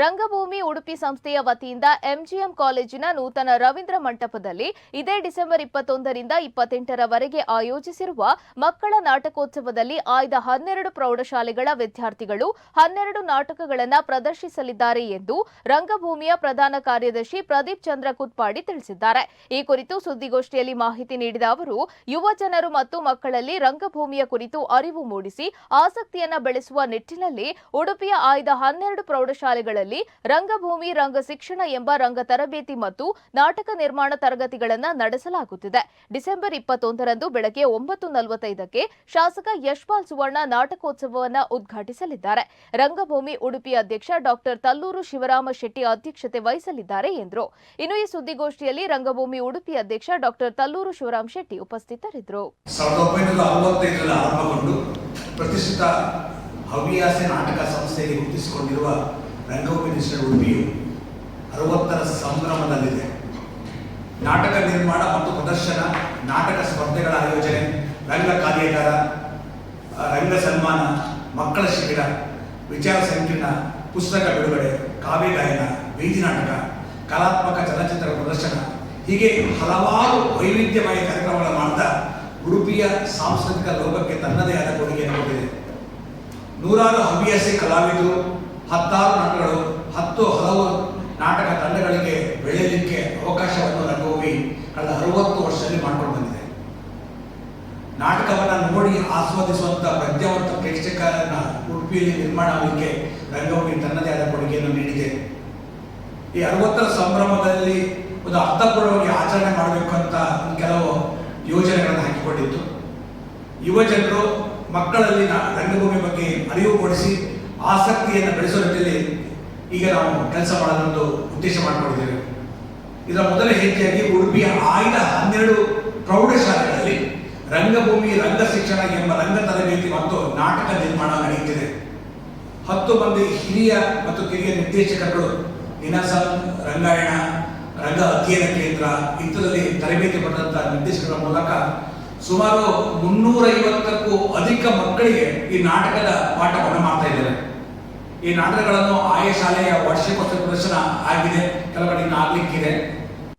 ರಂಗಭೂಮಿ ಉಡುಪಿ ಸಂಸ್ಥೆಯ ವತಿಯಿಂದ ಎಂಜಿಎಂ ಕಾಲೇಜಿನ ನೂತನ ರವೀಂದ್ರ ಮಂಟಪದಲ್ಲಿ ಇದೇ ಡಿಸೆಂಬರ್ 21ರಿಂದ 28ರವರೆಗೆ ಆಯೋಜಿಸಿರುವ ಮಕ್ಕಳ ನಾಟಕೋತ್ಸವದಲ್ಲಿ ಆಯ್ದ 12 ಪ್ರೌಢಶಾಲೆಗಳ ವಿದ್ಯಾರ್ಥಿಗಳು 12 ನಾಟಕಗಳನ್ನು ಪ್ರದರ್ಶಿಸಲಿದ್ದಾರೆ ಎಂದು ರಂಗಭೂಮಿಯ ಪ್ರಧಾನ ಕಾರ್ಯದರ್ಶಿ ಪ್ರದೀಪ್ ಚಂದ್ರ ಕುತ್ಪಾಡಿ ತಿಳಿಸಿದ್ದಾರೆ. ಈ ಕುರಿತು ಸುದ್ದಿಗೋಷ್ಠಿಯಲ್ಲಿ ಮಾಹಿತಿ ನೀಡಿದ ಅವರು, ಯುವ ಜನರು ಮತ್ತು ಮಕ್ಕಳಲ್ಲಿ ರಂಗಭೂಮಿಯ ಕುರಿತು ಅರಿವು ಮೂಡಿಸಿ ಆಸಕ್ತಿಯನ್ನು ಬೆಳೆಸುವ ನಿಟ್ಟಿನಲ್ಲಿ ಉಡುಪಿಯ ಆಯ್ದ 12 ಪ್ರೌಢಶಾಲೆಗಳಲ್ಲಿ ರಂಗಭೂಮಿ ರಂಗ ಶಿಕ್ಷಣ ಎಂಬ ರಂಗ ತರಬೇತಿ ಮತ್ತು ನಾಟಕ ನಿರ್ಮಾಣ ತರಗತಿಗಳನ್ನು ನಡೆಸಲಾಗುತ್ತಿದೆ. ಡಿಸೆಂಬರ್ 21ರಂದು ಬೆಳಗ್ಗೆ 9:45ಕ್ಕೆ ಶಾಸಕ ಯಶ್ಪಾಲ್ ಸುವರ್ಣ ನಾಟಕೋತ್ಸವವನ್ನು ಉದ್ಘಾಟಿಸಲಿದ್ದಾರೆ. ರಂಗಭೂಮಿ ಉಡುಪಿ ಅಧ್ಯಕ್ಷ ಡಾಕ್ಟರ್ ತಲ್ಲೂರು ಶಿವರಾಮ ಶೆಟ್ಟಿ ಅಧ್ಯಕ್ಷತೆ ವಹಿಸಲಿದ್ದಾರೆ ಎಂದರು. ಇನ್ನು ಈ ಸುದ್ದಿಗೋಷ್ಠಿಯಲ್ಲಿ ರಂಗಭೂಮಿ ಉಡುಪಿ ಅಧ್ಯಕ್ಷ ಡಾಕ್ಟರ್ ತಲ್ಲೂರು ಶಿವರಾಮ ಶೆಟ್ಟಿ ಉಪಸ್ಥಿತರಿದ್ದರು. 1965ರಲ್ಲಿ ಆರಂಭಗೊಂಡು ಪ್ರತಿಷ್ಠಿತ ಹವ್ಯಾಸ ನಾಟಕ ಸಂಸ್ಥೆಗೆ ಗುರುತಿಸಿಕೊಂಡಿರುವ ರಂಗಭೂಮಿ ಇನ್ಸ್ಟಿಟ್ಯೂಟ್ ಉಡುಪಿಯು 60ರ ಸಂಭ್ರಮದಲ್ಲಿದೆ. ನಾಟಕ ನಿರ್ಮಾಣ ಮತ್ತು ಪ್ರದರ್ಶನ, ನಾಟಕ ಸ್ಪರ್ಧೆಗಳ ಆಯೋಜನೆ, ರಂಗ ಕಾರ್ಯಾಗಾರ, ರಂಗ ಸನ್ಮಾನ, ಮಕ್ಕಳ ಶಿಬಿರ, ವಿಚಾರ ಸಂಕಿರಣ, ಪುಸ್ತಕ ಬಿಡುಗಡೆ, ಕಾವ್ಯ ಗಾಯನ, ಬೀದಿ ನಾಟಕ, ಕಲಾತ್ಮಕ ಚಲನಚಿತ್ರ ಪ್ರದರ್ಶನ ಹೀಗೆ ಹಲವಾರು ವೈವಿಧ್ಯಮಯ ಕಾರ್ಯಕ್ರಮಗಳ ಮಾಡ್ತಾ ಉಡುಪಿಯ ಸಾಂಸ್ಕೃತಿಕ ಲೋಕಕ್ಕೆ ತನ್ನದೇ ಆದ ಕೊಡುಗೆಯನ್ನು ಕೊಟ್ಟಿದೆ. ನೂರಾರು ಹವ್ಯಾಸಿ ಕಲಾವಿದರು, 10 ನಾಟಕಗಳು, ಹಲವು ನಾಟಕ ತಂಡಗಳಿಗೆ ಬೆಳೆಯಲಿಕ್ಕೆ ಅವಕಾಶವನ್ನು ರಂಗಭೂಮಿ ಕಳೆದ 60 ವರ್ಷದಲ್ಲಿ ಮಾಡಿಕೊಂಡು ಬಂದಿದೆ. ನಾಟಕವನ್ನು ನೋಡಿ ಆಸ್ವಾದಿಸುವಂತ ಪ್ರಜ್ಞಾವಂತ ಪ್ರೇಕ್ಷಕರನ್ನ ಉಡುಪಿಯಲ್ಲಿ ನಿರ್ಮಾಣ ಆಗಲಿಕ್ಕೆ ರಂಗಭೂಮಿ ತನ್ನದೇ ಆದ ಕೊಡುಗೆಯನ್ನು ನೀಡಿದೆ. ಈ 60ರ ಸಂಭ್ರಮದಲ್ಲಿ ಒಂದು ಅರ್ಥಪೂರ್ಣವಾಗಿ ಆಚರಣೆ ಮಾಡಬೇಕು ಅಂತ ಕೆಲವು ಯೋಜನೆಗಳನ್ನು ಹಾಕಿಕೊಂಡಿತ್ತು. ಯುವ ಜನರು ಮಕ್ಕಳಲ್ಲಿ ರಂಗಭೂಮಿ ಬಗ್ಗೆ ಅರಿವು ಮೂಡಿಸಿ ಆಸಕ್ತಿಯನ್ನು ಬೆಳೆಸುವ ನಿಟ್ಟಿನಲ್ಲಿ ಈಗ ನಾವು ಕೆಲಸ ಮಾಡೋದೊಂದು ಉದ್ದೇಶ ಮಾಡಿಕೊಂಡಿದ್ದೇವೆ. ಇದರ ಮೊದಲ ಹೆಜ್ಜೆಯಾಗಿ ಉಡುಪಿಯ ಆಯ್ದ 12 ಪ್ರೌಢಶಾಲೆಗಳಲ್ಲಿ ರಂಗಭೂಮಿ ರಂಗ ಶಿಕ್ಷಣ ಎಂಬ ರಂಗ ತರಬೇತಿ ಮತ್ತು ನಾಟಕ ನಿರ್ಮಾಣ ನಡೆಯುತ್ತಿದೆ. 10 ಮಂದಿ ಹಿರಿಯ ಮತ್ತು ಕಿರಿಯ ನಿರ್ದೇಶಕರು ನಿನಾಸಂ, ರಂಗಾಯಣ, ರಂಗ ಅಧ್ಯಯನ ಕೇಂದ್ರ ಇಂಥದಲ್ಲಿ ತರಬೇತಿ ಪಡೆದಂತಹ ನಿರ್ದೇಶಕರ ಮೂಲಕ ಸುಮಾರು 350ಕ್ಕೂ ಅಧಿಕ ಮಕ್ಕಳಿಗೆ ಈ ನಾಟಕದ ಪಾಠವನ್ನು ಮಾಡ್ತಾ ಇದ್ದಾರೆ. ಈ ನಾಟಕಗಳನ್ನು ಆಯಾ ಶಾಲೆಯ ವಾರ್ಷಿಕೋತ್ಸವ ಪ್ರದರ್ಶನ ಆಗಿದೆ, ಕೆಲವು ಕಡೆ ಇನ್ನು ಆಗ್ಲಿಕ್ಕಿದೆ.